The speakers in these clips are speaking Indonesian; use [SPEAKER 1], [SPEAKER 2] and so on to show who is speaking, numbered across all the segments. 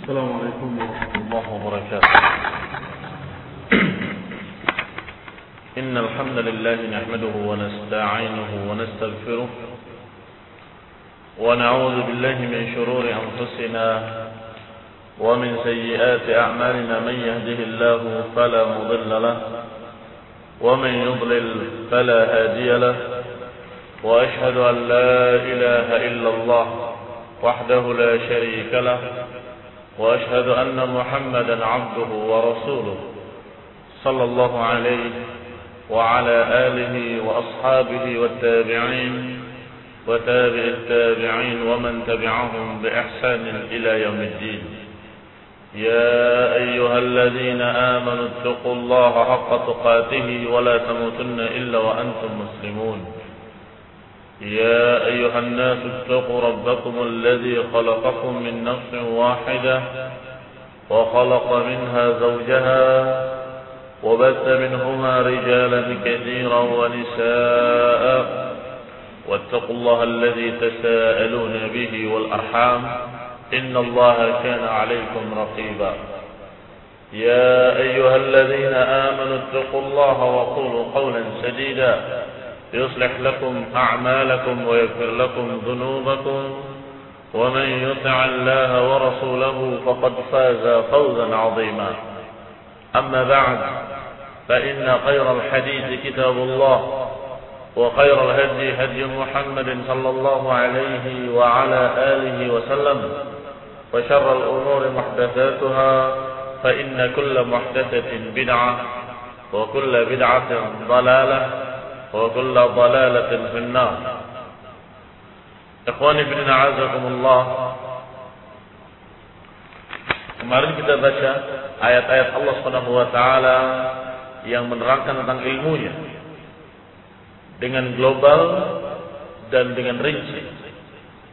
[SPEAKER 1] السلام عليكم ورحمة الله وبركاته. إن الحمد لله نحمده ونستعينه ونستغفره ونعوذ بالله من شرور أنفسنا ومن سيئات أعمالنا. من يهده الله فلا مضل له ومن يضلل فلا هادي له، وأشهد أن لا إله إلا الله وحده لا شريك له، وأشهد أن محمدا عبده ورسوله صلى الله عليه وعلى آله وأصحابه والتابعين وتابع التابعين ومن تبعهم بإحسان إلى يوم الدين. يا أيها الذين آمنوا اتقوا الله حق تقاته ولا تموتن إلا وأنتم مسلمون. يا أيها الناس اتقوا ربكم الذي خلقكم من نفس واحدة وخلق منها زوجها وبث منهما رجالا كثيرا ونساء، واتقوا الله الذي تساءلون به والأرحام إن الله كان عليكم رقيبا. يا أيها الذين آمنوا اتقوا الله وقولوا قولا سديدا يصلح لكم أعمالكم ويغفر لكم ذنوبكم، ومن يطع الله ورسوله فقد فاز فوزا عظيما. أما بعد، فإن خير الحديث كتاب الله، وخير الهدي هدي محمد صلى الله عليه وعلى آله وسلم، وشر الأمور محدثاتها، فإن كل محدثة بدعة وكل بدعة ضلالة وكل ضلالة في النار. Ikhwani fillah, a'azakumullah. Kemarin kita baca ayat-ayat Allah Subhanahu wa taala yang menerangkan tentang ilmunya dengan global dan dengan rinci.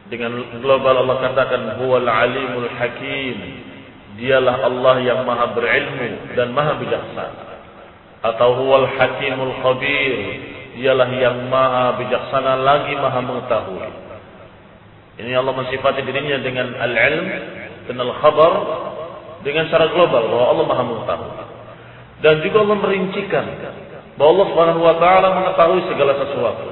[SPEAKER 1] Dengan global Allah katakan huwal alimul hakim, dialah Allah yang maha berilmu dan maha bijaksana. Atau huwal hakimul khabir, dialah yang maha bijaksana lagi maha mengetahui. Ini Allah mensifati dirinya dengan al-ilm dan al-khabar dengan secara global bahwa Allah maha mengetahui. Dan juga Allah merincikan bahwa Allah Subhanahu wa taala mengetahui segala sesuatu.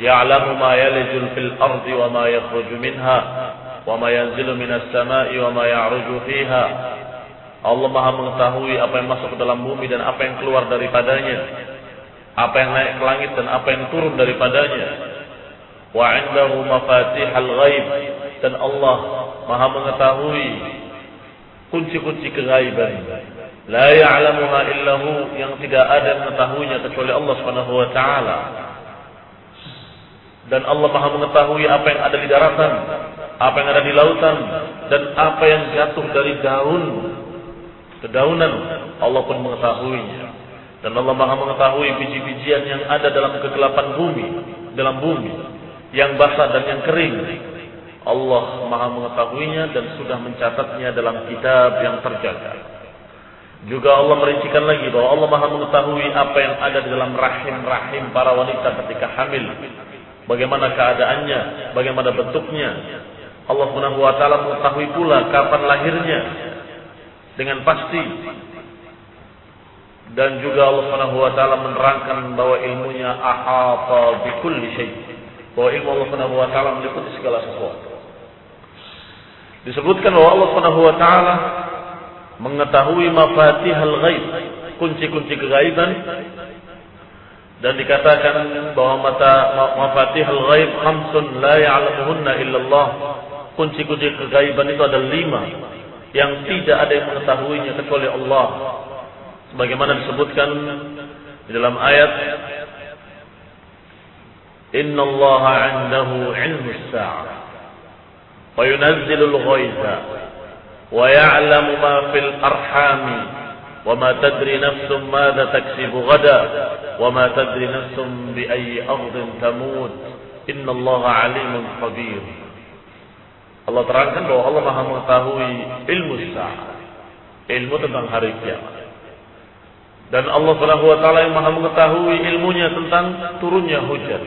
[SPEAKER 1] Ya'lamu ma yalijul fil ardi wa ma yakhruju minha wa ma yanzilu minas sama'i wa ma ya'ruju fiha. Allah maha mengetahui apa yang masuk ke dalam bumi dan apa yang keluar daripadanya, apa yang naik ke langit dan apa yang turun daripadanya. Wa 'indahu mafatihul ghaib, dan Allah maha mengetahui kunci-kunci kegaiban. La ya'lamuha illahu, yang tidak ada yang mengetahuinya kecuali Allah Subhanahu wa taala. Dan Allah maha mengetahui apa yang ada di daratan, apa yang ada di lautan, dan apa yang jatuh dari dedaunan, Allah pun mengetahuinya. Dan Allah maha mengetahui biji-bijian yang ada dalam kegelapan bumi, dalam bumi, yang basah dan yang kering. Allah maha mengetahuinya dan sudah mencatatnya dalam kitab yang terjaga. Juga Allah merincikan lagi bahwa Allah maha mengetahui apa yang ada di dalam rahim-rahim para wanita ketika hamil, bagaimana keadaannya, bagaimana bentuknya. Allah Subhanahu wa taala mengetahui pula kapan lahirnya dengan pasti. Dan juga Allah Subhanahu wa taala menerangkan bahwa ilmunya ahata bikulli syai', bahwa ilmu Allah Subhanahu wa taala meliputi segala sesuatu. Disebutkan bahwa Allah Subhanahu wa taala mengetahui mafatihul ghaib, kunci-kunci kegaiban, dan dikatakan bahwa mafatihul ghaib khamsun la ya'lamuhunna illallah. Kunci-kunci kegaiban itu ada 5 yang tidak ada yang mengetahuinya kecuali Allah. Sebagaimana disebutkan di dalam ayat, innallaha 'indahu 'ilmus sa'ah wa yunazzilul ghaitha wa ya'lamu ma fil arhami wa ma tadri nafsun madza taksibu ghada wa ma tadri nafsun bi ayyi ardin tamut innallaha 'alimun khabir. Allah terangkan bahwa Allah maha mengetahui ilmu sa'ah, ilmu tentang hari kiamat. Dan Allah Subhanahu wa taala yang maha mengetahui ilmunya tentang turunnya hujan.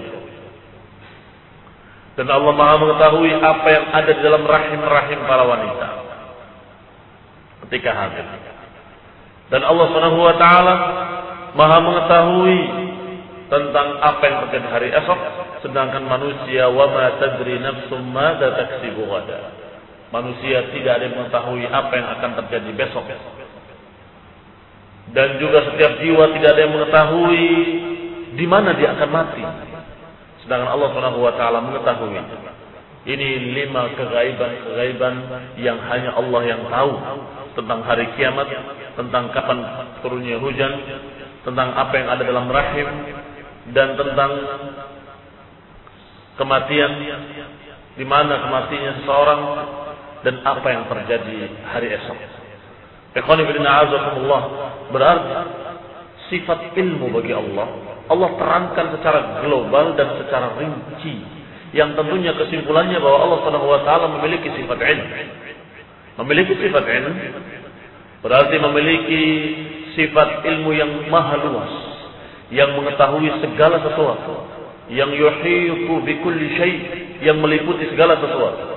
[SPEAKER 1] Dan Allah Maha mengetahui apa yang ada di dalam rahim-rahim para wanita. ketika hamil. Dan Allah Subhanahu wa taala Maha mengetahui tentang apa yang terjadi hari esok, sedangkan manusia wa ma tadri nafsum madza taksibu ghadan. Manusia tidak ada yang mengetahui apa yang akan terjadi besok. Dan juga setiap jiwa tidak ada yang mengetahui di mana dia akan mati. Sedangkan Allah Subhanahu wa taala mengetahui. Ini 5 kegaiban yang hanya Allah yang tahu tentang hari kiamat, tentang kapan turunnya hujan, tentang apa yang ada dalam rahim, dan tentang kematian, di mana kematiannya seseorang, dan apa yang terjadi hari esok. Ikhwani fillah azakumullah, berarti sifat ilmu bagi Allah terangkan secara global dan secara rinci, yang tentunya kesimpulannya bahwa Allah Subhanahu wa taala memiliki sifat ilmu. Memiliki sifat ilmu berarti memiliki sifat ilmu yang maha luas, yang mengetahui segala sesuatu, yang yuhitu bikulli syai', yang meliputi segala sesuatu.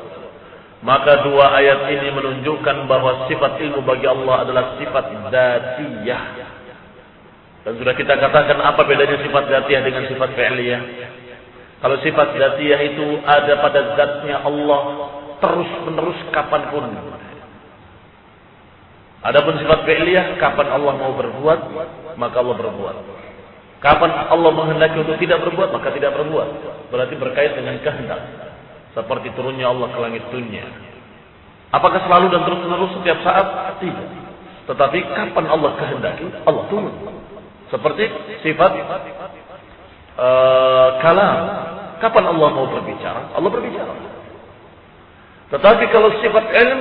[SPEAKER 1] Maka 2 ayat ini menunjukkan bahwa sifat ilmu bagi Allah adalah sifat dzatiyah. Dan sudah kita katakan apa bedanya sifat dzatiyah dengan sifat fi'liyah. Kalau sifat dzatiyah itu ada pada zatnya Allah terus menerus kapanpun. Adapun sifat fi'liyah, kapan Allah mau berbuat, maka Allah berbuat. Kapan Allah menghendaki untuk tidak berbuat, maka tidak berbuat. Berarti berkait dengan kehendak. Seperti turunnya Allah ke langit dunia. Apakah selalu dan terus-menerus setiap saat? Tidak. Tetapi kapan Allah kehendaki, Allah turun. Seperti sifat kalam. Kapan Allah mau berbicara, Allah berbicara. Tetapi kalau sifat ilm,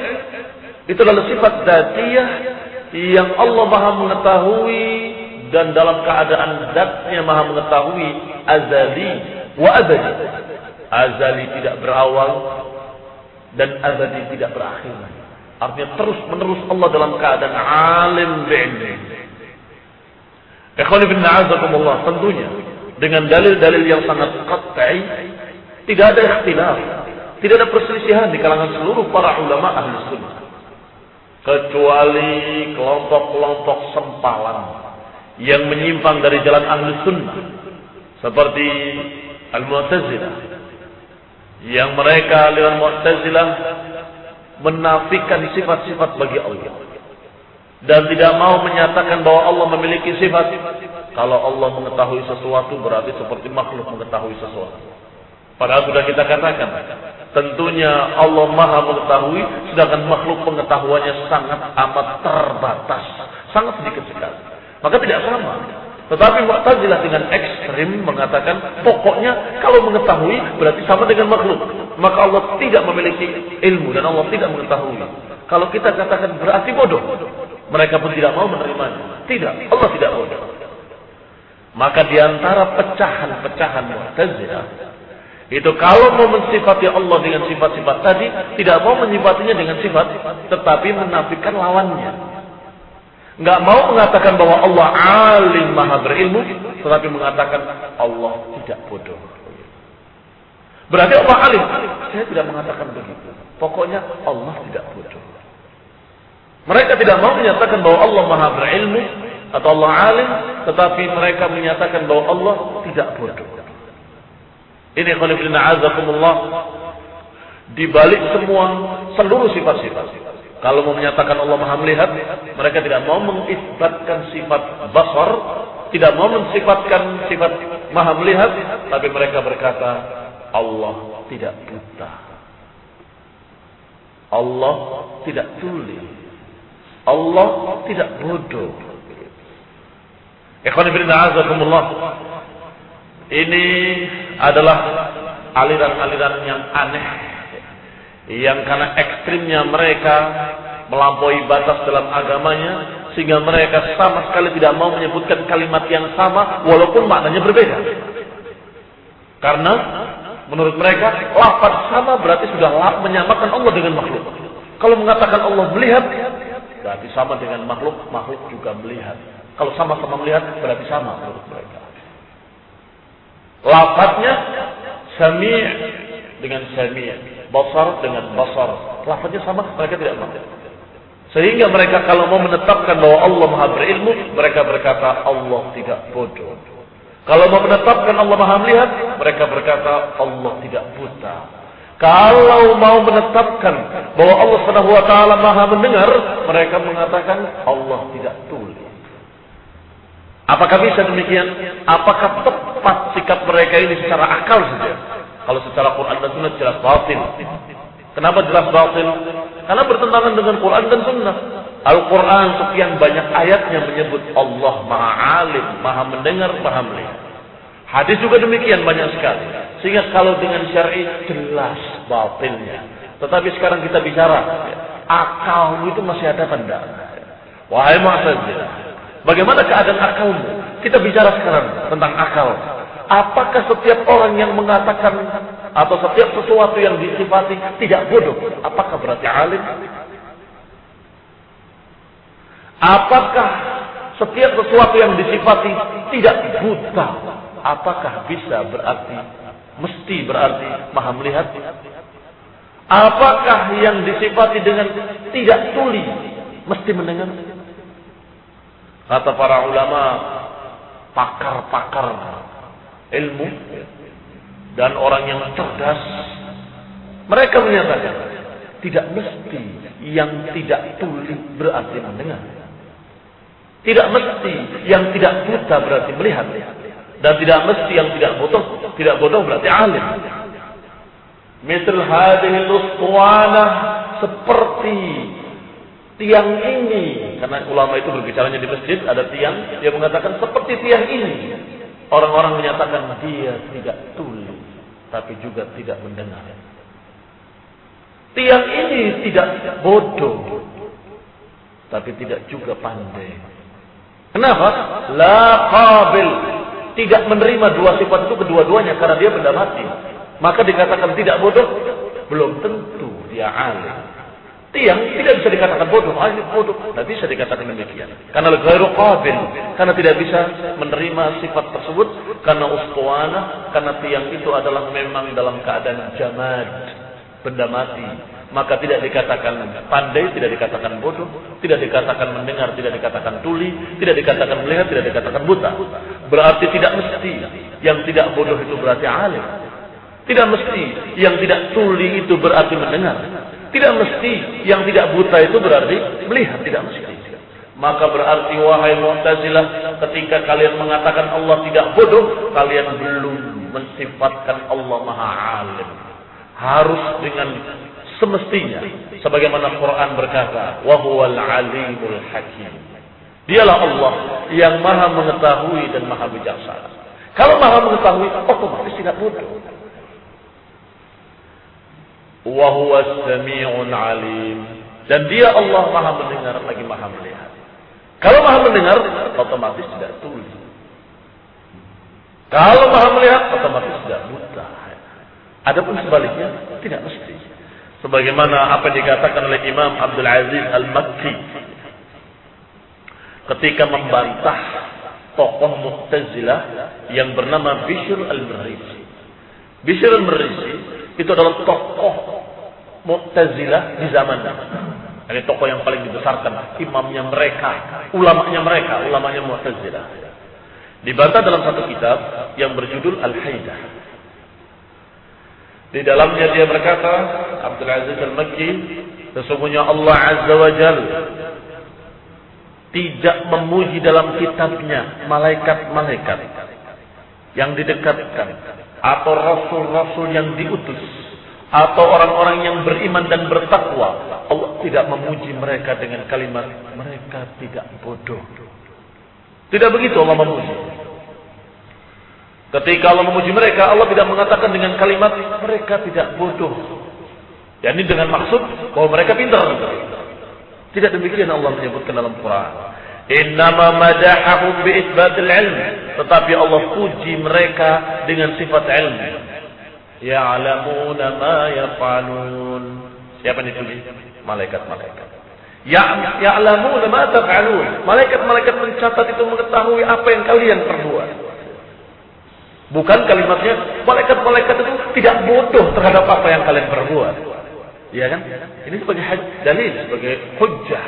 [SPEAKER 1] itu adalah sifat dzatiyah yang Allah Maha mengetahui, dan dalam keadaan zatnya Maha mengetahui, azali wa abadi. Azali tidak berawal dan abadi tidak berakhir. Artinya terus menerus Allah dalam keadaan alim bi'ilmi. Ikhwani fillah azakumullah, tentunya dengan dalil-dalil yang sangat qat'i, tidak ada ikhtilaf, tidak ada perselisihan di kalangan seluruh para ulama ahli sunnah, kecuali kelompok-kelompok sempalan yang menyimpang dari jalan ahli sunnah, seperti Al-Mu'tazilah, yang mereka aliran Mu'tazilah menafikan sifat-sifat bagi Allah dan tidak mau menyatakan bahwa Allah memiliki sifat. Kalau Allah mengetahui sesuatu berarti seperti makhluk mengetahui sesuatu. Padahal sudah kita katakan, tentunya Allah Maha mengetahui, sedangkan makhluk pengetahuannya sangat amat terbatas, sangat sedikit sekali. Maka tidak sama. Tetapi Mu'tazilah dengan ekstrim mengatakan pokoknya kalau mengetahui berarti sama dengan makhluk. Maka Allah tidak memiliki ilmu dan Allah tidak mengetahui. Kalau kita katakan berarti bodoh, mereka pun tidak mau menerimanya. Tidak, Allah tidak bodoh. Maka diantara pecahan-pecahan Mu'tazilah itu kalau mau mensifati Allah dengan sifat-sifat tadi, tidak mau menyifatinya dengan sifat, tetapi menafikan lawannya. Enggak mau mengatakan bahwa Allah alim maha berilmu, tetapi mengatakan Allah tidak bodoh. Berarti Allah alim. Saya tidak mengatakan begitu. Pokoknya Allah tidak bodoh. Mereka tidak mau menyatakan bahwa Allah maha berilmu atau Allah alim, tetapi mereka menyatakan bahwa Allah tidak bodoh. Ini khonifilna azakumullah, dibalik semua seluruh sifat-sifat. Kalau mau menyatakan Allah Maha melihat, mereka tidak mau mengisbatkan sifat basar, tidak mau mensifatkan sifat Maha melihat, tapi mereka berkata Allah tidak buta, Allah tidak tuli, Allah tidak bodoh. Ikhwan fillah azakumullah, ini adalah aliran-aliran yang aneh, yang karena ekstrimnya mereka melampaui batas dalam agamanya, sehingga mereka sama sekali tidak mau menyebutkan kalimat yang sama walaupun maknanya berbeda. Karena menurut mereka lafaz sama berarti sudah menyamakan Allah dengan makhluk. Kalau mengatakan Allah melihat berarti sama dengan makhluk, makhluk juga melihat. Kalau sama-sama melihat berarti sama menurut mereka. Lafaznya sami' dengan sami', basar dengan basar. Lafaznya sama, mereka tidak mau. Sehingga mereka kalau mau menetapkan bahwa Allah Maha berilmu, mereka berkata Allah tidak bodoh. Kalau mau menetapkan Allah Maha melihat, mereka berkata Allah tidak buta. Kalau mau menetapkan bahwa Allah Subhanahu wa taala Maha mendengar, mereka mengatakan Allah tidak tuli. Apakah bisa demikian? Apakah tepat sikap mereka ini secara akal saja? Kalau secara Quran dan Sunnah jelas batil. Kenapa jelas batil? Karena bertentangan dengan Quran dan Sunnah. Al-Quran sekian banyak ayatnya menyebut Allah Maha Alim, Maha mendengar, Maha melihat. Hadis juga demikian banyak sekali. Sehingga kalau dengan syar'i jelas batilnya. Tetapi sekarang kita bicara, akalmu itu masih ada kan enggak? Wahai Mu'tazilah, bagaimana keadaan akalmu? Kita bicara sekarang tentang akal. Apakah setiap orang yang mengatakan atau setiap sesuatu yang disifati tidak bodoh, apakah berarti alim? Apakah setiap sesuatu yang disifati tidak buta, apakah bisa berarti, mesti berarti maha melihat? Apakah yang disifati dengan tidak tuli mesti mendengar? Kata para ulama, pakar-pakar ilmu dan orang yang cerdas, mereka menyatakan tidak mesti yang tidak tuli berarti mendengar. Tidak mesti yang tidak buta berarti melihat. Dan tidak mesti yang tidak bodoh berarti alim. Misal hadhil uswanah, seperti tiang ini. Karena ulama itu berbicaranya di masjid, ada tiang, dia mengatakan seperti tiang ini. Orang-orang menyatakan dia tidak tuli, tapi juga tidak mendengar. Tiang ini tidak bodoh, tapi tidak juga pandai. Kenapa? La qabil, tidak menerima dua sifat itu kedua-duanya karena dia benda mati. Maka dikatakan tidak bodoh, belum tentu dia alim. Tiang tidak bisa dikatakan bodoh, ini bodoh, tidak bisa dikatakan demikian. Karena ghairu qabil, karena tidak bisa menerima sifat tersebut, karena ustuana, karena tiang itu adalah memang dalam keadaan jamad, benda mati. Maka tidak dikatakan pandai, tidak dikatakan bodoh, tidak dikatakan mendengar, tidak dikatakan tuli, tidak dikatakan melihat, tidak dikatakan buta. Berarti tidak mesti yang tidak bodoh itu berarti alim. Tidak mesti yang tidak tuli itu berarti mendengar. Tidak mesti yang tidak buta itu berarti melihat. Tidak mesti. Maka berarti wahai Mu'tazilah, ketika kalian mengatakan Allah tidak bodoh, kalian belum mensifatkan Allah Maha Alim. Harus dengan semestinya, sebagaimana Quran berkata, wa huwal alimul hakim. Dialah Allah yang maha mengetahui dan maha bijaksana. Kalau maha mengetahui, otomatis tidak bodoh. Wa huwas sami'un alim. Dan dia Allah maha mendengar lagi maha melihat. Kalau maha mendengar, otomatis tidak tuli. Kalau maha melihat, otomatis tidak buta. Adapun sebaliknya, tidak mesti. Sebagaimana apa dikatakan oleh Imam Abdul Aziz Al-Makki ketika membantah tokoh Mu'tazilah yang bernama Bishr Al-Marisi. Bishr Al-Marisi itu adalah tokoh Mu'tazilah di zamannya. Ini tokoh yang paling dibesarkan, imamnya mereka, ulamanya Mu'tazilah. Dibantah dalam satu kitab yang berjudul Al-Haidah. Di dalamnya dia berkata, Abdul Aziz Al-Makki, sesungguhnya Allah Azza wa Jalla tidak memuji dalam kitabnya malaikat-malaikat yang didekatkan, atau rasul-rasul yang diutus, atau orang-orang yang beriman dan bertakwa. Allah tidak memuji mereka dengan kalimat mereka tidak bodoh. Tidak begitu Allah memuji. Ketika Allah memuji mereka, Allah tidak mengatakan dengan kalimat mereka tidak bodoh. Yani dengan maksud bahwa mereka pintar. Tidak demikian Allah menyebutkan dalam Quran. Innama madahahum bi itsbatil ilm. Tetapi Allah puji mereka dengan sifat ilmu. Ya'lamuna ma yaf'alun. Siapa yang dipuji? Malaikat-malaikat. Ya'lamuna ma taf'alun. Malaikat-malaikat mencatat itu, mengetahui apa yang kalian perbuat. Bukan kalimatnya malaikat-malaikat itu tidak bodoh terhadap apa yang kalian perbuat. Iya kan? Ini sebagai dalil, sebagai hujjah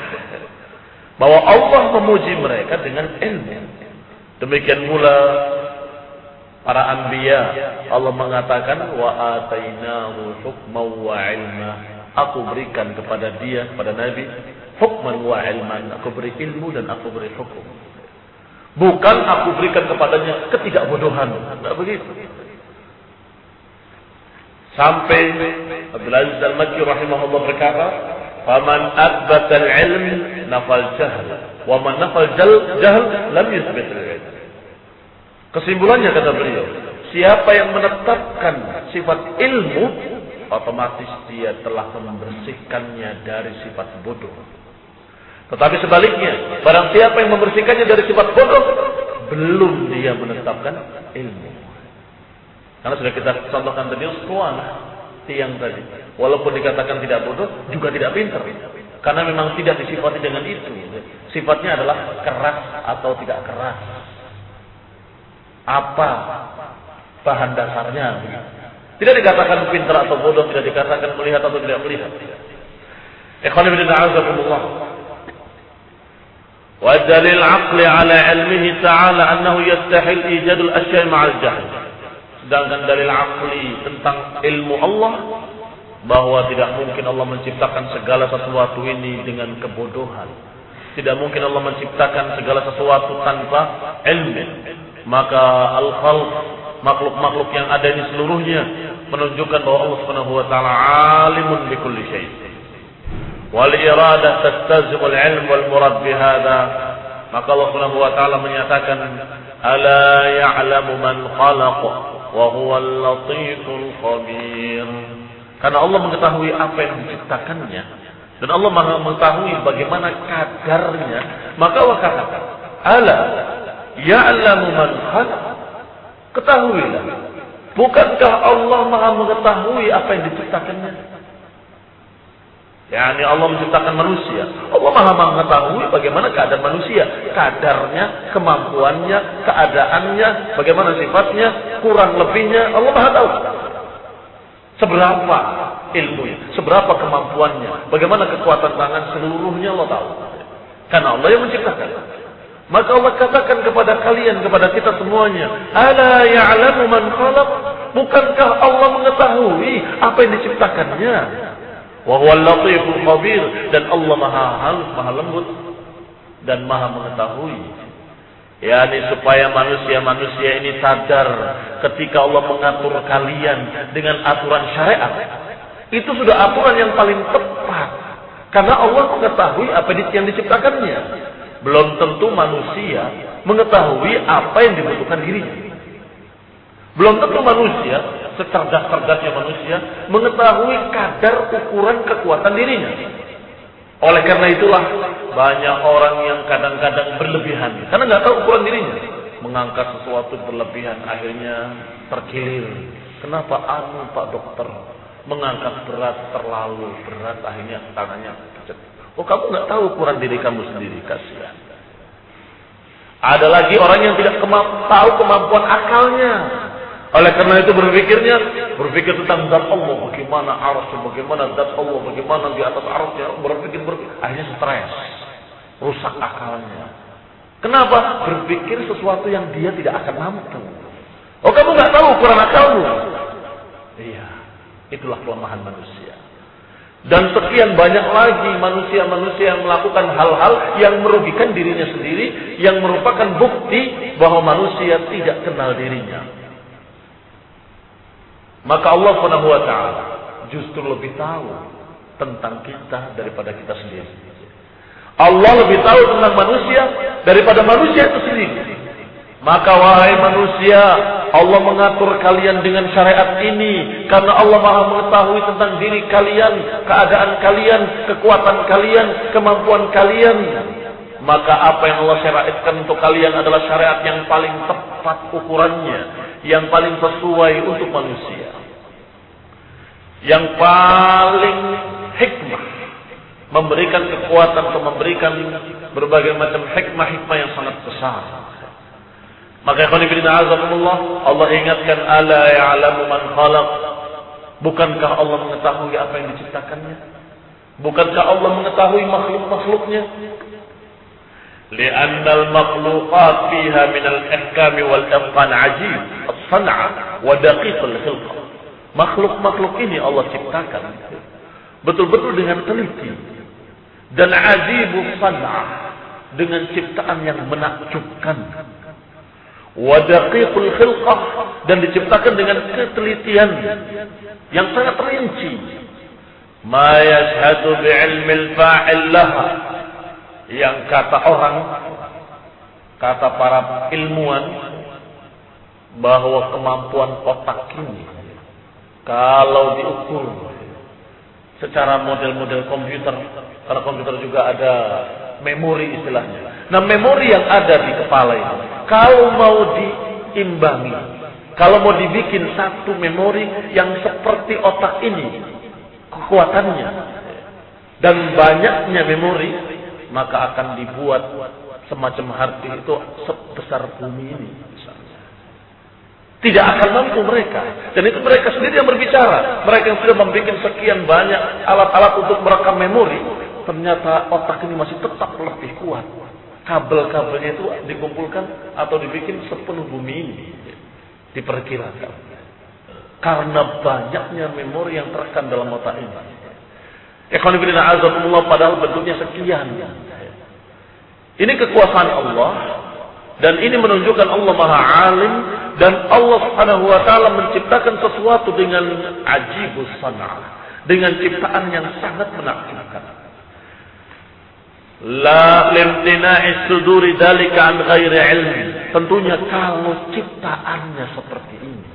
[SPEAKER 1] bahwa Allah memuji mereka dengan ilmu. Demikian pula para anbiya, Allah mengatakan wa atainahu hukman wa ilma. Aku berikan kepada dia, kepada Nabi, hukman wa ilman. Aku beri ilmu dan aku beri hukum. Bukan aku berikan kepadanya ketidakbodohan. Tidak begitu. Sampai Abdul Aziz Al-Makki rahimahullah berkata, "Faman athbata al-ilm nafal jahl, wa man nafal jahl lam yuthbit al-ilm." Kesimpulannya kata beliau, siapa yang menetapkan sifat ilmu, otomatis dia telah membersihkannya dari sifat bodoh. Tetapi sebaliknya, barang siapa yang membersihkannya dari sifat bodoh, belum dia menetapkan ilmu. Karena sudah kita contohkan tadi, sekolah tiang tadi, walaupun dikatakan tidak bodoh, juga tidak pintar. Karena memang tidak disifati dengan itu. Sifatnya adalah keras atau tidak keras. Apa bahan dasarnya? Tidak dikatakan pintar atau bodoh, tidak dikatakan melihat atau tidak melihat. Ikhwan fillah a'azakumullah. Wa dalil 'aqli 'ala 'ilmihi ta'ala annahu yastahil ijadul asya' ma'al jahl. Sedangkan dalil akli tentang ilmu Allah, bahwa tidak mungkin Allah menciptakan segala sesuatu ini dengan kebodohan. Tidak mungkin Allah menciptakan segala sesuatu tanpa ilmu. Maka al-khalq, makhluk-makhluk yang ada ini seluruhnya menunjukkan bahwa Allah Subhanahu wa taala alimun bikulli syai'. Wal iradah tastazimul ilm wal murad bihadza. Maka Allah Subhanahu wa taala menyatakan, ala ya'lamu man khalaq wa huwal latiful khabir. Karena Allah mengetahui apa yang diciptakannya dan Allah Maha mengetahui bagaimana kadarnya, maka Allah katakan, ala ya'lamu man khalaq. Ketahuilah, bukankah Allah Maha mengetahui apa yang diciptakannya? Yani Allah menciptakan manusia. Allah Maha mengetahui bagaimana keadaan manusia, kadarnya, kemampuannya, keadaannya, bagaimana sifatnya, kurang lebihnya, Allah Maha tahu. Seberapa ilmunya, seberapa kemampuannya, bagaimana kekuatan tangan, seluruhnya Allah tahu. Karena Allah yang menciptakan. Maka Allah katakan kepada kalian, kepada kita semuanya, ala ya'lamu man khalaq. Bukankah Allah mengetahui apa yang diciptakannya? Wa huwal latiful khabir, dan Allah Maha halus, Maha lembut dan Maha mengetahui. Yani supaya manusia-manusia ini sadar ketika Allah mengatur kalian dengan aturan syariat, itu sudah aturan yang paling tepat. Karena Allah mengetahui apa yang diciptakannya. Belum tentu manusia mengetahui apa yang dibutuhkan dirinya. Belum tentu manusia, secerdas-cerdasnya manusia, mengetahui kadar ukuran kekuatan dirinya. Oleh karena itulah, banyak orang yang kadang-kadang berlebihan. Karena nggak tahu ukuran dirinya. Mengangkat sesuatu berlebihan, akhirnya terkilir. Kenapa Pak dokter mengangkat berat, terlalu berat, akhirnya tangannya pecah. Oh, kamu nggak tahu ukuran diri kamu sendiri, kasihan. Ada lagi orang yang tidak tahu kemampuan akalnya. Oleh karena itu berpikir tentang zat Allah, bagaimana arsy, bagaimana zat Allah, bagaimana di atas arsy, berpikir, akhirnya stres, rusak akalnya. Kenapa? Berpikir sesuatu yang dia tidak akan mampu. Oh, kamu nggak tahu ukuran akalmu? Iya, itulah kelemahan manusia. Dan sekian banyak lagi manusia-manusia yang melakukan hal-hal yang merugikan dirinya sendiri, yang merupakan bukti bahwa manusia tidak kenal dirinya. Maka Allah Subhanahu wa taala justru lebih tahu tentang kita daripada kita sendiri. Allah lebih tahu tentang manusia daripada manusia itu sendiri. Maka wahai manusia, Allah mengatur kalian dengan syariat ini karena Allah Maha mengetahui tentang diri kalian, keadaan kalian, kekuatan kalian, kemampuan kalian. Maka apa yang Allah syariatkan untuk kalian adalah syariat yang paling tepat ukurannya, yang paling sesuai untuk manusia, yang paling hikmah, memberikan kekuatan atau memberikan berbagai macam hikmah-hikmah yang sangat besar. Maka ikhwan fillah azakumullah, Allah ingatkan ala ya'lamu man khalaq. Bukankah Allah mengetahui apa yang diciptakannya? Bukankah Allah mengetahui makhluk-makhluknya? Li'anna al-makhluqat fiha min al-ihkam wal-itqan 'ajib, as-san'a wa daqiq al-khilq. Makhluk-makhluk ini Allah ciptakan betul-betul dengan teliti dan ajibus san'ah, dengan ciptaan yang menakjubkan. Wa daqiqul khilqah, dan diciptakan dengan ketelitian yang sangat rinci. Ma yashhadu bi'ilmi al-fa'il laha, yang kata para ilmuwan bahwa kemampuan otak ini kalau diukur secara model-model komputer, karena komputer juga ada memori istilahnya. Nah, memori yang ada di kepala ini, kalau mau diimbangi, kalau mau dibikin satu memori yang seperti otak ini, kekuatannya dan banyaknya memori, maka akan dibuat semacam hard disk itu sebesar bumi ini. Tidak akan mampu mereka. Dan itu mereka sendiri yang berbicara. Mereka yang sudah membuat sekian banyak alat-alat untuk merekam memori, ternyata otak ini masih tetap lebih kuat. Kabel-kabelnya itu dikumpulkan atau dibikin sepenuh bumi ini, diperkirakan. Karena banyaknya memori yang terekam dalam otak ini. Ikhwan fillah azakumullah, padahal bentuknya sekian. Ini kekuasaan Allah, dan ini menunjukkan Allah Maha Alim, dan Allah Subhanahu wa taala menciptakan sesuatu dengan ajibus san'ah, dengan ciptaan yang sangat menakjubkan. La limtina'i suduri dalika an ghairi ilmi. Tentunya kalau ciptaannya seperti ini.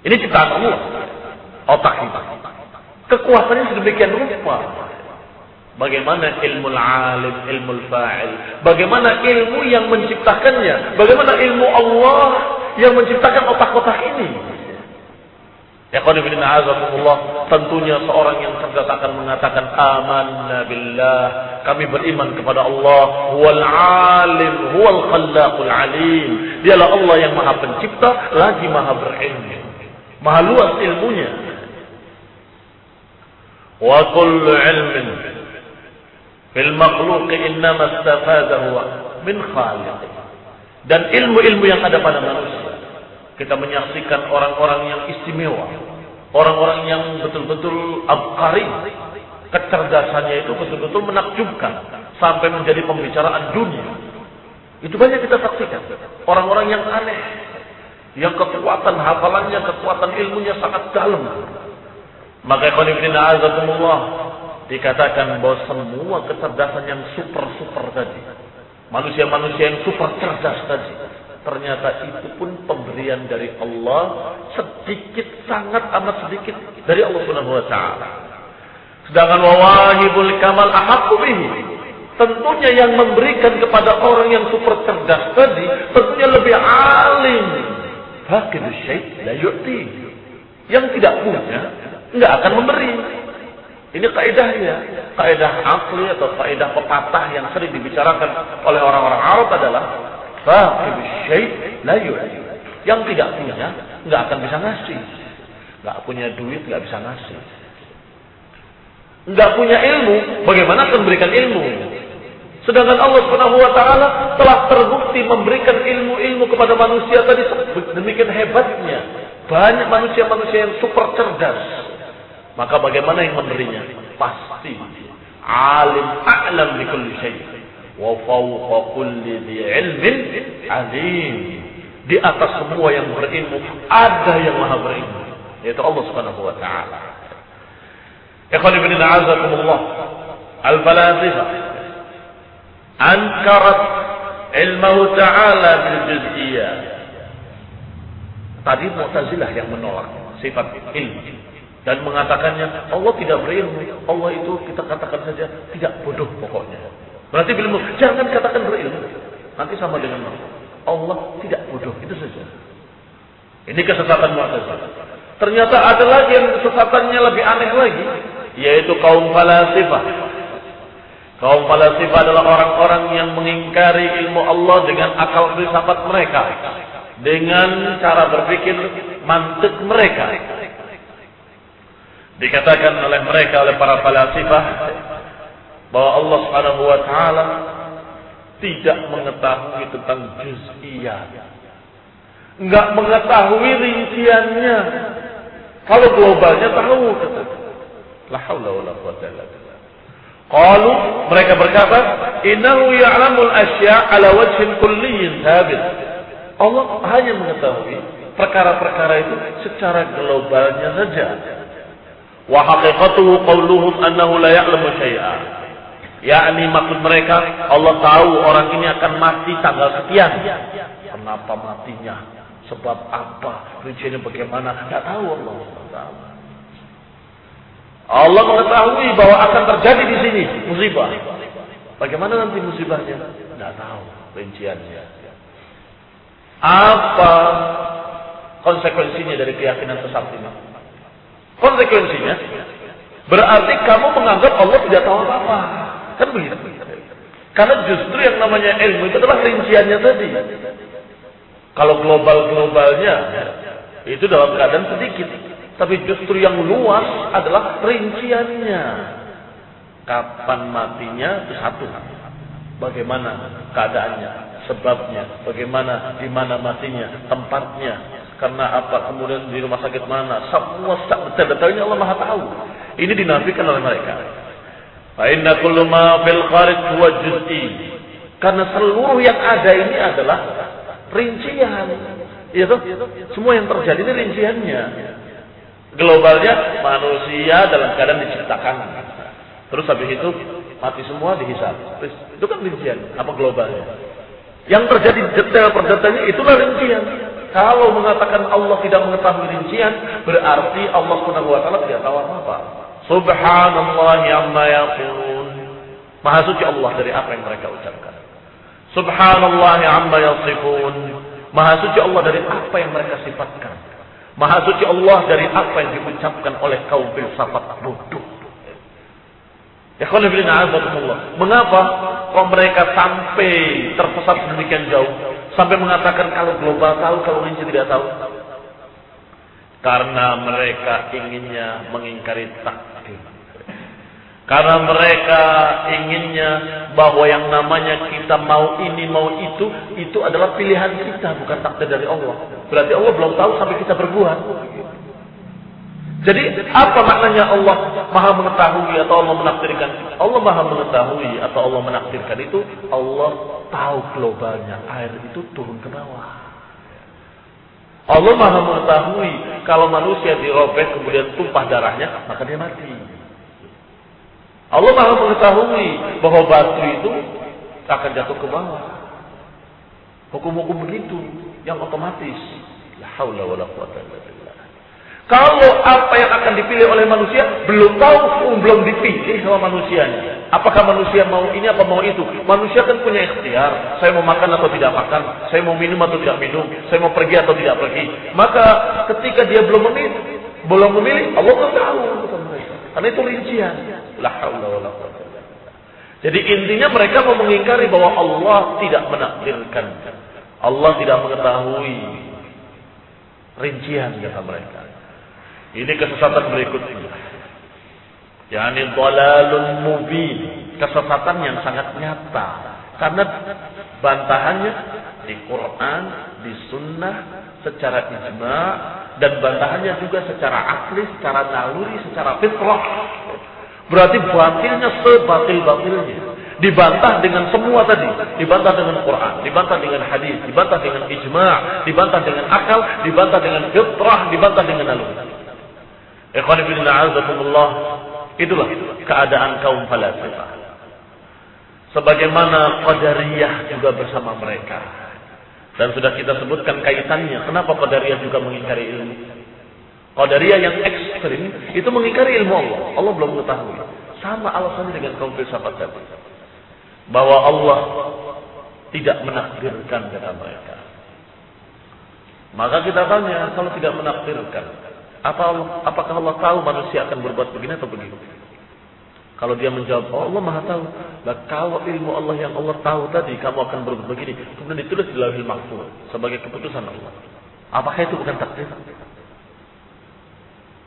[SPEAKER 1] Ini ciptaan Allah. Otak kita. Kekuatannya sedemikian rupa. Bagaimana ilmu alim, ilmu fa'il. Bagaimana ilmu yang menciptakannya. Bagaimana ilmu Allah yang menciptakan otak-otak ini. Ya qanifidina azakumullah. Tentunya seorang yang cerdas akan mengatakan amanna billah. Kami beriman kepada Allah. Huwal alim, huwal khallaqul alim. Dialah Allah yang maha pencipta, lagi maha berilmu. Maha luas ilmunya. Wa kullu ilmin fil makhluq innama istafadahu min khaliq. Dan ilmu-ilmu yang ada pada manusia, kita menyaksikan orang-orang yang istimewa, orang-orang yang betul-betul abqari, kecerdasannya itu betul-betul menakjubkan sampai menjadi pembicaraan dunia. Itu banyak kita saksikan. Orang-orang yang aneh, yang kekuatan hafalannya, kekuatan ilmunya sangat dalam. Maka qanifidina azakumullah, dikatakan bahwa semua kecerdasan yang super tadi, manusia-manusia yang super cerdas tadi, ternyata itu pun pemberian dari Allah, sedikit, sangat amat sedikit dari Allah Subhanahu wa taala. Sedangkan wawahibul kamal ahaqqu bihi, tentunya yang memberikan kepada orang yang super cerdas tadi, tentunya lebih alim. Faqidu syai' la yu'ti. Yang tidak punya enggak akan memberi. Ini kaidahnya, kaidah akli atau kaidah pepatah yang sering dibicarakan oleh orang-orang Arab adalah faqidu syai' la yu'ti. Yang tidak punya enggak akan bisa ngasih. Enggak punya duit enggak bisa ngasih. Enggak punya ilmu, bagaimana akan memberikan ilmu? Sedangkan Allah Subhanahu wa taala telah terbukti memberikan ilmu-ilmu kepada manusia tadi demikian hebatnya. Banyak manusia-manusia yang super cerdas. Maka bagaimana yang memberinya? Pasti alim a'lam bi kulli syai'. Wa fawqa kulli dhi 'ilmin 'alim. Di atas semua yang berilmu ada yang maha berilmu, yaitu Allah Subhanahu wa taala. Ikhwan fillah a'azakumullah, al-falasifah ankarat ilmahu ta'ala bil juz'iyyah. Tadi Mu'tazilah yang menolak sifat ilmu dan mengatakannya Allah tidak berilmu. Allah itu kita katakan saja tidak bodoh pokoknya. Berarti berilmu, jangan katakan berilmu. Nanti sama dengan Allah tidak bodoh, itu saja. Ini kesesatan Mu'tazilah. Ternyata ada lagi yang kesesatannya lebih aneh lagi, yaitu kaum falasifah. Kaum falasifah adalah orang-orang yang mengingkari ilmu Allah dengan akal filsafat mereka, dengan cara berpikir mantik mereka. Dikatakan oleh mereka, oleh para falasifah, bahwa Allah Subhanahu wa taala tidak mengetahui tentang juz'iyat. Enggak mengetahui rinciannya. Kalau globalnya tahu, kata. La haula wala quwwata illa billah. Qalu, mereka berkata, innahu ya'lamul asya' ala wajhin kulliyyin thabit. Allah hanya mengetahui perkara-perkara itu secara globalnya saja. Wa haqiqatuhu qawluhum annahu la ya'lamu syai'a. Yakni maksud mereka, Allah tahu orang ini akan mati tanggal sekian. Kenapa matinya? Sebab apa? Rinciannya bagaimana? Tidak tahu Allah. Allah mengetahui bahwa akan terjadi di sini musibah. Bagaimana nanti musibahnya? Tidak tahu rinciannya. Apa konsekuensinya dari keyakinan sesat ini? Konsekuensinya berarti kamu menganggap Allah tidak tahu apa-apa. Kan begitu. Karena justru yang namanya ilmu itu adalah rinciannya tadi. Kalau global-globalnya itu dalam keadaan sedikit, tapi justru yang luas adalah rinciannya. Kapan matinya itu satu. Bagaimana keadaannya, sebabnya, bagaimana, di mana matinya, tempatnya, karena apa, kemudian di rumah sakit mana, semua detail-detailnya Allah Maha tahu. Ini dinafikan oleh mereka. Fa inna kullu ma fil kharij huwa juz'i. Karena seluruh yang ada ini adalah rincian. Itu semua yang terjadi ini rinciannya. Globalnya manusia dalam keadaan diciptakan. Terus habis itu mati semua dihisab. Itu kan rincian, apa globalnya. Yang terjadi detail per detailnya itulah rincian. Kalau mengatakan Allah tidak mengetahui rincian, berarti Allah Subhanahu wa taala tidak tahu apa-apa. Subhanallah amma yaqulun. Maha suci Allah dari apa yang mereka ucapkan. Subhanallah amma yasifun. Maha suci Allah dari apa yang mereka sifatkan. Maha suci Allah dari apa yang diucapkan oleh kaum filsafat bodoh. Ya khana fillah azakumullah. Mengapa kok mereka sampai tersesat sedemikian jauh, sampai mengatakan kalau global tahu, kalau rinci tidak tahu? Karena mereka inginnya mengingkari takdir. Karena mereka inginnya bahwa yang namanya kita mau ini mau itu adalah pilihan kita, bukan takdir dari Allah. Berarti Allah belum tahu sampai kita berbuat. Jadi apa maknanya Allah Maha mengetahui atau Allah menakdirkan? Allah Maha mengetahui atau Allah menakdirkan itu, Allah tahu globalnya, air itu turun ke bawah. Allah Maha mengetahui kalau manusia dirobek kemudian tumpah darahnya, maka dia mati. Allah Maha mengetahui bahwa batu itu akan jatuh ke bawah. Hukum-hukum begitu yang otomatis. La haula wala quwwata illa billah. Kalau apa yang akan dipilih oleh manusia belum tahu, belum dipilih sama manusianya. Apakah manusia mau ini apa mau itu? Manusia kan punya ikhtiar. Saya mau makan atau tidak makan, saya mau minum atau tidak minum, saya mau pergi atau tidak pergi. Maka ketika dia belum memilih, Allah kan tahu. Karena itu rincian. La haula wala quwwata illa billah. Jadi intinya mereka mau mengingkari bahwa Allah tidak menakdirkan. Allah tidak mengetahui rincian kata mereka. Ini kesesatan berikutnya. Yani dhalalun mubin, kesesatan yang sangat nyata. Karena bantahannya di Quran, di sunnah, secara ijma' dan bantahannya juga secara akli, secara naluri, secara fitrah. Berarti batilnya sebatil-batilnya. Dibantah dengan semua tadi. Dibantah dengan Quran, dibantah dengan hadis, dibantah dengan ijma', dibantah dengan akal, dibantah dengan fitrah, dibantah dengan naluri. Ikhwan fillah azakumullah. Itulah keadaan kaum falasifah. Sebagaimana Qadariyah juga bersama mereka. Dan sudah kita sebutkan kaitannya. Kenapa Qadariyah juga mengingkari ilmu? Qadariyah yang ekstrim itu mengingkari ilmu Allah. Allah belum mengetahui. Sama alasannya dengan kaum filsafat tadi. Bahwa Allah tidak menakdirkan kata mereka. Maka kita tanya, kalau tidak menakdirkan, apakah Allah tahu manusia akan berbuat begini atau begitu? Kalau dia menjawab, oh Allah Maha tahu. Nah, kalau ilmu Allah yang Allah tahu tadi, kamu akan berbuat begini, kemudian ditulis di Lauhul Mahfuz sebagai keputusan Allah. Apakah itu bukan takdir?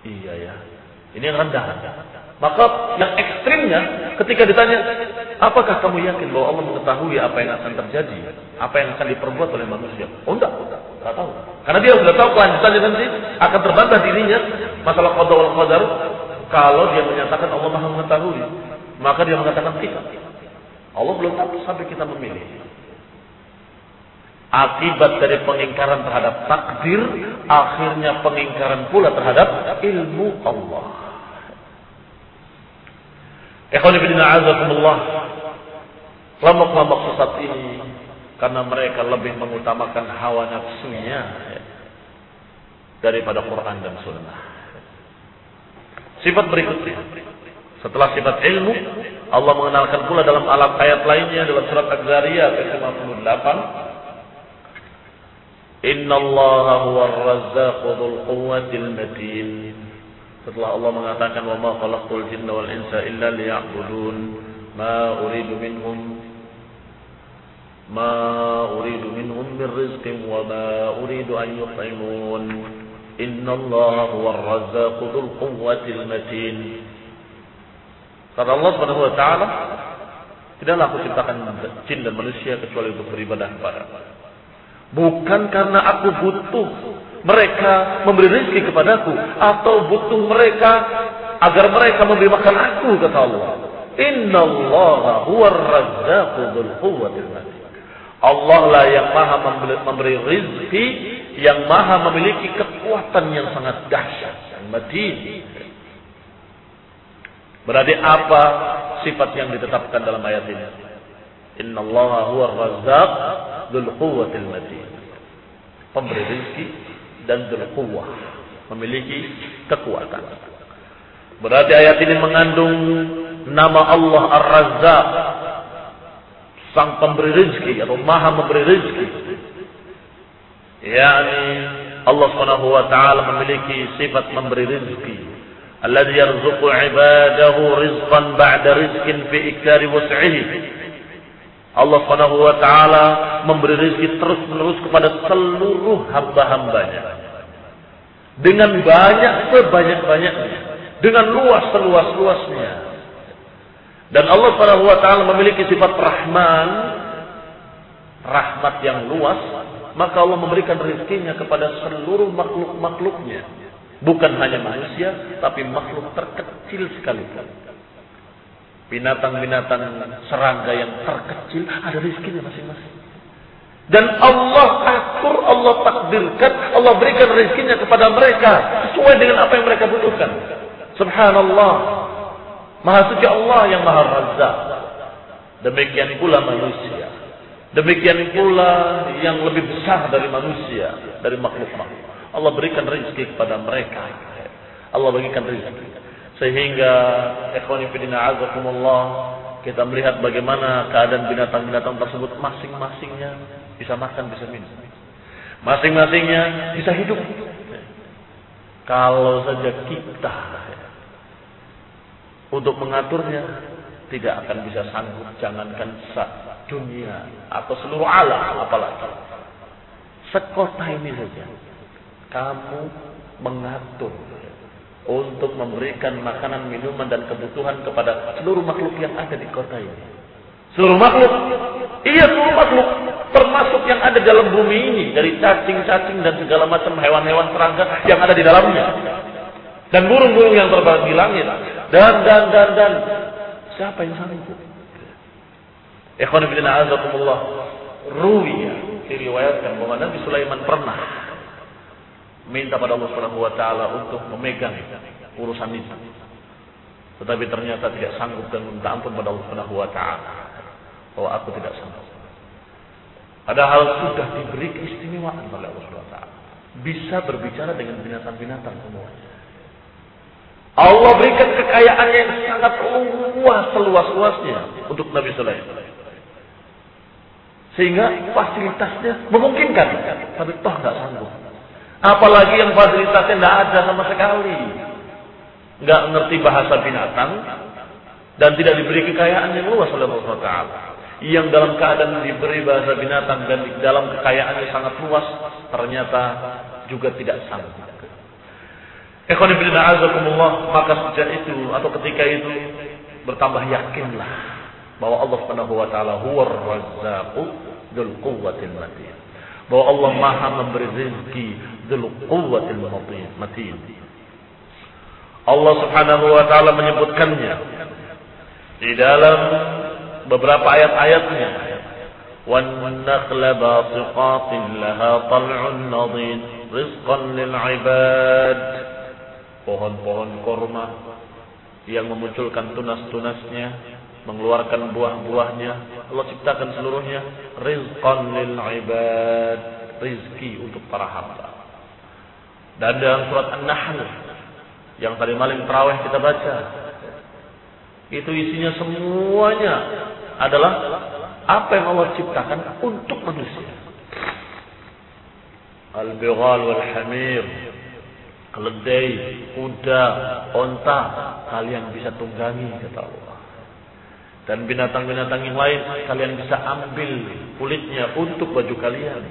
[SPEAKER 1] Iya ya. Ini yang rendah. Maka yang ekstrimnya ketika ditanya, apakah kamu yakin bahwa Allah mengetahui apa yang akan terjadi, apa yang akan diperbuat oleh manusia? Oh enggak tahu. Karena dia sudah tahu kelanjutannya nanti akan terbantah dirinya masalah qada wal qadar. Kalau dia menyatakan Allah Maha mengetahui, maka dia mengatakan tidak. Allah belum tahu sampai kita memilih. Akibat dari pengingkaran terhadap takdir, akhirnya pengingkaran pula terhadap ilmu Allah. Ikhwani fillah azakumullah. Kelompok-kelompok sesat ini karena mereka lebih mengutamakan hawa nafsunya daripada Quran dan Sunnah. Sifat berikutnya, setelah sifat ilmu, Allah mengenalkan pula dalam ayat lainnya dalam surat Az-Zariyat ayat 58. Innallaha huwar razzaqu dzul quwwatil matin. Setelah Allah mengatakan wa ma khalaqtul jinna wal insa illa liya'budun ma uridu minhum min rizqin wa ma uridu an yut'imun innallaha huwar razzaqu dzul quwwatil matin. Kata Allah Subhanahu wa taala, tidaklah aku ciptakan jin dan manusia kecuali untuk beribadah kepada-Ku. Bukan karena aku butuh mereka memberi rezeki kepadaku atau butuh mereka agar mereka memberi makan aku, kata Allah. Innallaha huwar razzaqu dzul quwwatil matin. Allah lah yang maha memberi rezeki, yang maha memiliki kekuatan yang sangat dahsyat dan matin. Berarti apa sifat yang ditetapkan dalam ayat ini? Innallaha huwar razzaq dzul quwwatil matin. Pemberi rezeki dan dzul quwwah, memiliki kekuatan. Berarti ayat ini mengandung nama Allah Ar-Razzaq, sang pemberi rezeki atau maha memberi rezeki. Yani Allah Subhanahu wa taala memiliki sifat memberi rezeki. Alladzi yarzuqu 'ibadahu rizqan ba'da rizqin fi iktsari wus'ihi. Allah Subhanahu wa taala memberi rezeki terus-menerus kepada seluruh hamba-hambanya. Dengan banyak sebanyak-banyaknya, dengan luas seluas-luasnya. Dan Allah Subhanahu wa taala memiliki sifat Rahman, rahmat yang luas, maka Allah memberikan rezekinya kepada seluruh makhluk-makhluknya. Bukan hanya manusia, tapi makhluk terkecil sekalipun. Binatang-binatang serangga yang terkecil ada rezekinya masing-masing. Dan Allah atur, Allah takdirkan, Allah berikan rezekinya kepada mereka sesuai dengan apa yang mereka butuhkan. Subhanallah. Maha suci Allah yang Maha Razzaq. Demikian pula manusia. Demikian pula yang lebih besar dari manusia, dari makhluk-makhluk. Allah berikan rezeki kepada mereka. Allah berikan rezeki. Sehingga ikhwani fillah azakumullah, kita melihat bagaimana keadaan binatang-binatang tersebut masing-masingnya bisa makan, bisa minum. Masing-masingnya bisa hidup. Kalau saja kita untuk mengaturnya tidak akan bisa sanggup, jangankan dunia atau seluruh alam apalagi. Sekota ini saja kamu mengatur untuk memberikan makanan, minuman dan kebutuhan kepada seluruh makhluk yang ada di kota ini. Seluruh makhluk. Iya, seluruh makhluk. Termasuk yang ada dalam bumi ini. Dari cacing-cacing dan segala macam hewan-hewan serangga yang ada di dalamnya. Dan burung-burung yang terbang di langit. Dan. Siapa yang sanggup? Ikhwan fillah azakumullah. Ruwiya diriwayatkan bahwa Nabi Sulaiman pernah minta pada Allah Subhanahu wa taala untuk memegang urusan itu. Tetapi ternyata tidak sanggup dan minta ampun pada Allah Subhanahu wa taala bahwa aku tidak sanggup. Padahal sudah diberi keistimewaan oleh Allah Subhanahu wa taala. Bisa berbicara dengan binatang-binatang semuanya. Allah berikan kekayaan yang sangat luas seluas-luasnya untuk Nabi Sulaiman. Sehingga fasilitasnya memungkinkan, tapi toh enggak sanggup. Apalagi yang fasilitasnya tidak ada sama sekali. Nggak ngerti bahasa binatang. Dan tidak diberi kekayaan yang luas oleh Allah SWT. Yang dalam keadaan diberi bahasa binatang dan dalam kekayaan yang sangat luas, ternyata juga tidak sanggup. Ikhwan fillah a'azakumullah, maka sejak itu atau ketika itu bertambah yakinlah bahwa Allah Subhanahu wa taala huwar razzaqu dzul quwwatil matin. Bahwa Allah Maha memberi rezeki dzul quwwatil matin. Allah Subhanahu wa taala menyebutkannya di dalam beberapa ayat-ayatnya. Wan nakhla basiqatin laha tal'un nadid rizqan lil 'ibad. Pohon-pohon korma yang memunculkan tunas-tunasnya, mengeluarkan buah-buahnya, Allah ciptakan seluruhnya rizqan lil 'ibad, rizki untuk para hamba. Dan dalam surat An-Nahl yang tadi malam tarawih kita baca, itu isinya semuanya adalah apa yang Allah ciptakan untuk manusia. Al-bighal wal hamir, keledai, kuda, onta, kalian bisa tunggangi kata Allah. Dan binatang-binatang yang lain kalian bisa ambil kulitnya untuk baju kalian.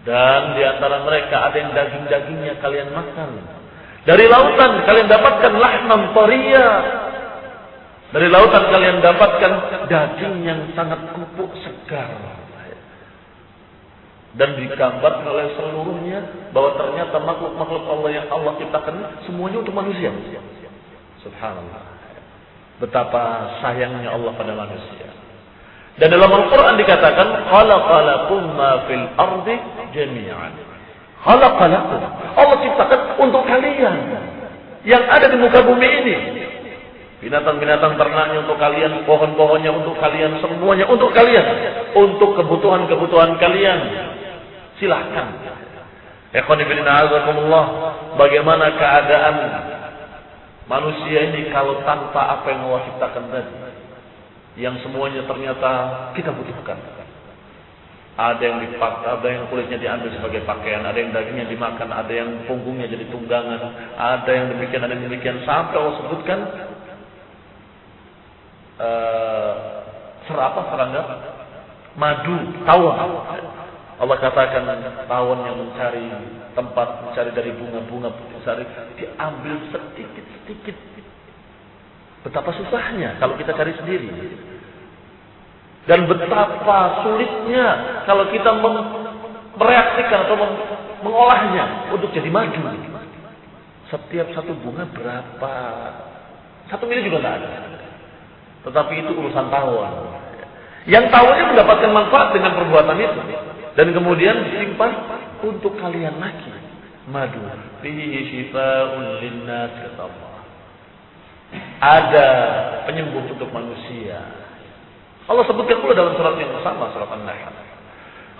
[SPEAKER 1] Dan di antara mereka ada yang daging-dagingnya kalian makan. Dari lautan kalian dapatkan lahman tariya. Dari lautan kalian dapatkan daging yang sangat empuk segar. Dan digambarkan oleh seluruhnya bahwa ternyata makhluk-makhluk Allah yang Allah ciptakan semuanya untuk manusia. Subhanallah. Betapa sayangnya Allah pada manusia. Dan dalam Al-Quran dikatakan khalaqalakum ma fil ardi jami'an. Khalaqalakum, Allah ciptakan untuk kalian yang ada di muka bumi ini. Binatang-binatang ternaknya untuk kalian, pohon-pohonnya untuk kalian, semuanya untuk kalian, untuk kebutuhan-kebutuhan kalian. Silahkan. Ikhwan fillah a'azakumullah, bagaimana keadaan manusia ini kalau tanpa apa yang Allah ciptakan tadi, yang semuanya ternyata kita butuhkan. Ada yang dipakai, ada yang kulitnya diambil sebagai pakaian, ada yang dagingnya dimakan, ada yang punggungnya jadi tunggangan, ada yang demikian, ada yang demikian, sampai Allah sebutkan serangga, madu, tawon. Allah katakan tawon yang mencari tempat, mencari dari bunga-bunga, mencari, diambil sedikit-sedikit. Betapa susahnya kalau kita cari sendiri. Dan betapa sulitnya kalau kita mereaksikan atau mengolahnya untuk jadi madu. Setiap satu bunga berapa? 1 miliar juga tidak ada. Tetapi itu urusan tawon. Yang tawonnya mendapatkan manfaat dengan perbuatan itu. Dan kemudian disimpan untuk kalian lagi. Madu. Fihi shifa'un linnas kata Allah. Ada penyembuh untuk manusia. Allah sebutkan pula dalam surat yang sama, surat An-Nahl.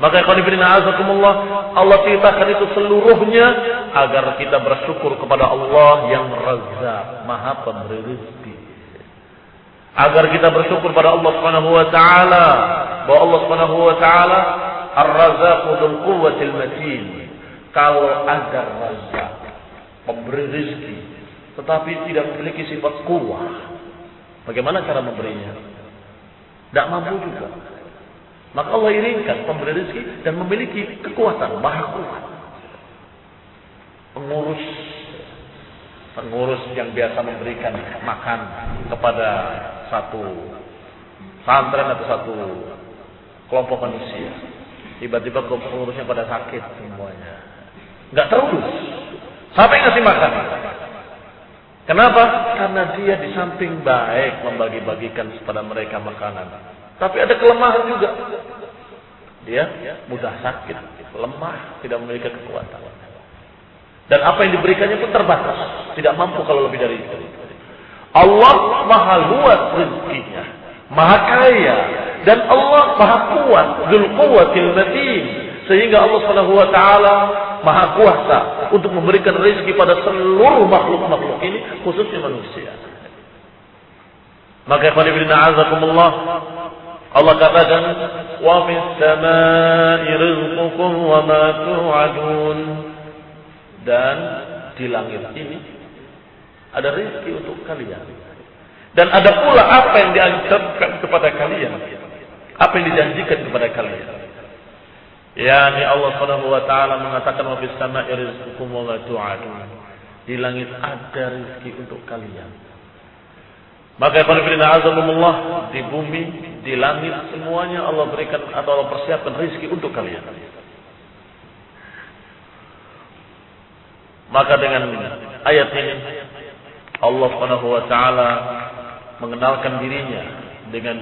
[SPEAKER 1] Maka ikhwan fillah a'azakumullah, Allah ceritakan itu seluruhnya agar kita bersyukur kepada Allah yang Razzaq, Maha Pemberi rezeki. Agar kita bersyukur pada Allah Subhanahu wa taala, bahwa Allah Subhanahu wa taala Ar-Razzaqu dzul quwwatil matin. Kalau ada Razzaq, pemberi rezeki, tetapi tidak memiliki sifat kuwah, bagaimana cara memberinya? Tidak mampu juga. Maka Allah iringkan pemberi rezeki dan memiliki kekuatan, maha kuat. Pengurus yang biasa memberikan makan kepada satu santren atau satu kelompok manusia. Tiba-tiba pengurusnya pada sakit semuanya. Nggak terurus. Siapa yang ngasih makan? Kenapa? Karena dia di samping baik membagi-bagikan kepada mereka makanan, tapi ada kelemahan juga. Dia mudah sakit, lemah, tidak memiliki kekuatan. Dan apa yang diberikannya pun terbatas, tidak mampu kalau lebih dari itu. Allah maha luas rezekinya, maha kaya, dan Allah maha kuat, dzul quwwatil matin, sehingga Allah Subhanahu wa taala maha kuasa untuk memberikan rezeki pada seluruh makhluk-makhluk ini, khususnya manusia. Maka ikhwan fillah a'azakumullah, Allah katakan wa fis samaa'i rizqukum wa ma tu'adun. Dan di langit ini ada rezeki untuk kalian. Dan ada pula apa yang diancamkan kepada kalian, apa yang dijanjikan kepada kalian. Yani Allah Subhanahu wa taala mengatakan wa fis sama'i rizqukum wa ma tu'adun. Di langit ada rezeki untuk kalian. Maka qanifina azamullah, di bumi, di langit semuanya Allah berikan atau Allah persiapkan rezeki untuk kalian. Maka dengan ayat ini Allah Subhanahu wa taala mengenalkan dirinya dengan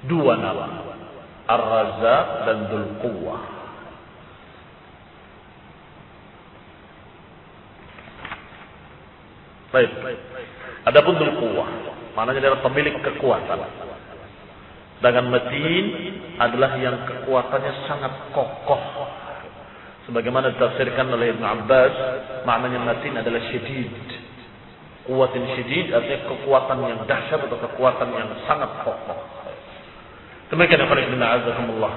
[SPEAKER 1] dua nama, Ar-Razzaq dan Dzul Quwwah. Baik. Adapun Dzul Quwwah, maknanya adalah pemilik kekuatan. Sedangkan Matin adalah yang kekuatannya sangat kokoh. Sebagaimana ditafsirkan oleh Ibn Abbas, maknanya Matin adalah syadid. Kuwatin syadid artinya kekuatan yang dahsyat atau kekuatan yang sangat kokoh. Demikian yang paling benar, azakumullah.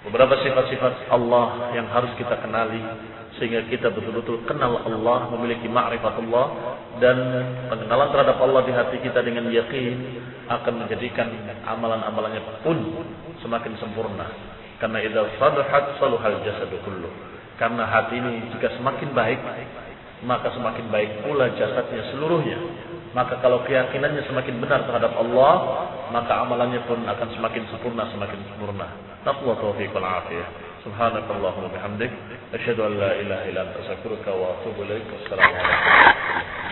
[SPEAKER 1] Beberapa sifat-sifat Allah yang harus kita kenali sehingga kita betul-betul kenal Allah, memiliki ma'rifatullah, dan pengenalan terhadap Allah di hati kita dengan yakin akan menjadikan amalan-amalannya pun semakin sempurna. Karena idza salahat saluhal jasadu kullu. Karena hati ini jika semakin baik, maka semakin baik pula jasadnya seluruhnya. Maka kalau keyakinannya semakin benar terhadap Allah, maka amalannya pun akan semakin sempurna, semakin sempurna. Taqwa taufiq wal afiyah. Subhanakallahumma bihamdik, asyhadu an la ilaha illa anta astaghfiruka wa atubu ilaik. Assalamu alaikum.